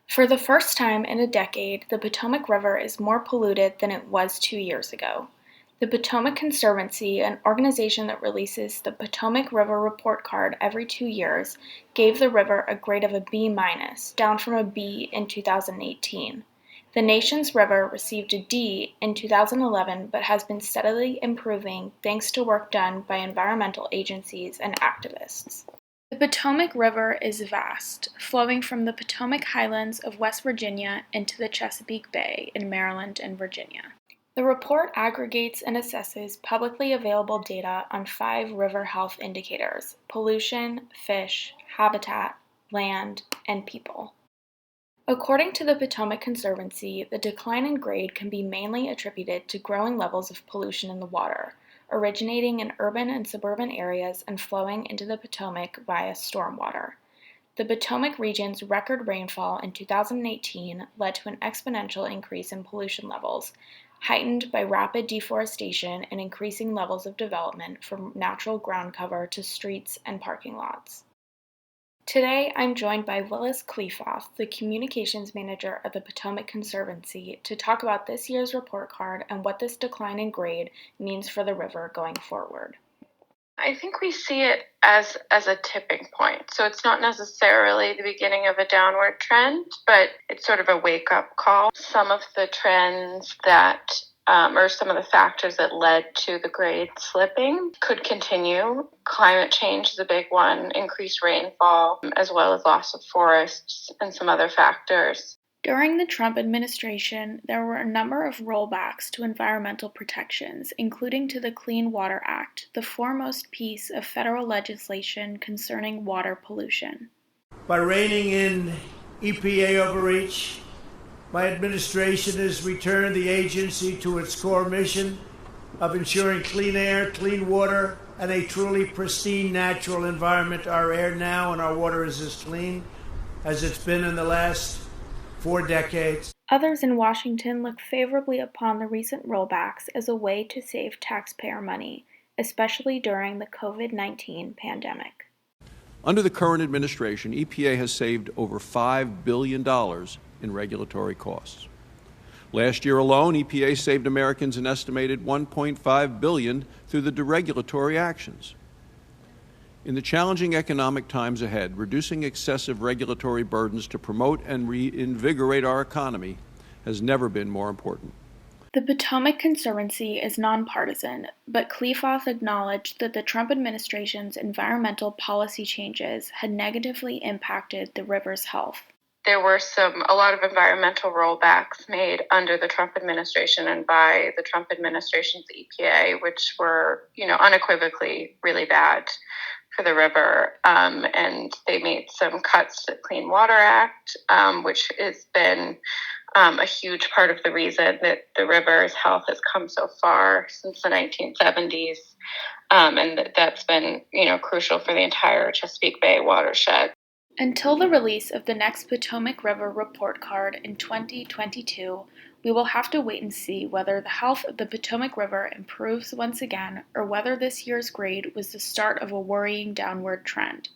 For the first time in a decade, the Potomac River is more polluted than it was 2 years ago. The Potomac Conservancy, an organization that releases the Potomac River Report Card every 2 years, gave the river a grade of a B-, down from a B in 2018. The nation's river received a D in 2011 but has been steadily improving thanks to work done by environmental agencies and activists. The Potomac River is vast, flowing from the Potomac Highlands of West Virginia into the Chesapeake Bay in Maryland and Virginia. The report aggregates and assesses publicly available data on 5 river health indicators: pollution, fish, habitat, land, and people. According to the Potomac Conservancy, the decline in grade can be mainly attributed to growing levels of pollution in the water, originating in urban and suburban areas and flowing into the Potomac via stormwater. The Potomac region's record rainfall in 2018 led to an exponential increase in pollution levels, heightened by rapid deforestation and increasing levels of development from natural ground cover to streets and parking lots. Today, I'm joined by Willis Kleefoth, the Communications Manager at the Potomac Conservancy, to talk about this year's report card and what this decline in grade means for the river going forward. I think we see it as a tipping point. So it's not necessarily the beginning of a downward trend, but it's sort of a wake-up call. Some of the trends that or some of the factors that led to the grade slipping could continue. Climate change is a big one, increased rainfall, as well as loss of forests and some other factors. During the Trump administration, there were a number of rollbacks to environmental protections, including to the Clean Water Act, the foremost piece of federal legislation concerning water pollution. By reining in EPA overreach, my administration has returned the agency to its core mission of ensuring clean air, clean water, and a truly pristine natural environment. Our air now and our water is as clean as it's been in the last 4 decades. Others in Washington look favorably upon the recent rollbacks as a way to save taxpayer money, especially during the COVID-19 pandemic. Under the current administration, EPA has saved over $5 billion in regulatory costs. Last year alone, EPA saved Americans an estimated $1.5 billion through the deregulatory actions. In the challenging economic times ahead, reducing excessive regulatory burdens to promote and reinvigorate our economy has never been more important. The Potomac Conservancy is nonpartisan, but Kleefoth acknowledged that the Trump administration's environmental policy changes had negatively impacted the river's health. There were a lot of environmental rollbacks made under the Trump administration and by the Trump administration's EPA, which were, unequivocally really bad for the river. And they made some cuts to the Clean Water Act, which has been a huge part of the reason that the river's health has come so far since the 1970s. And that's been, crucial for the entire Chesapeake Bay watershed. Until the release of the next Potomac River Report Card in 2022, we will have to wait and see whether the health of the Potomac River improves once again or whether this year's grade was the start of a worrying downward trend.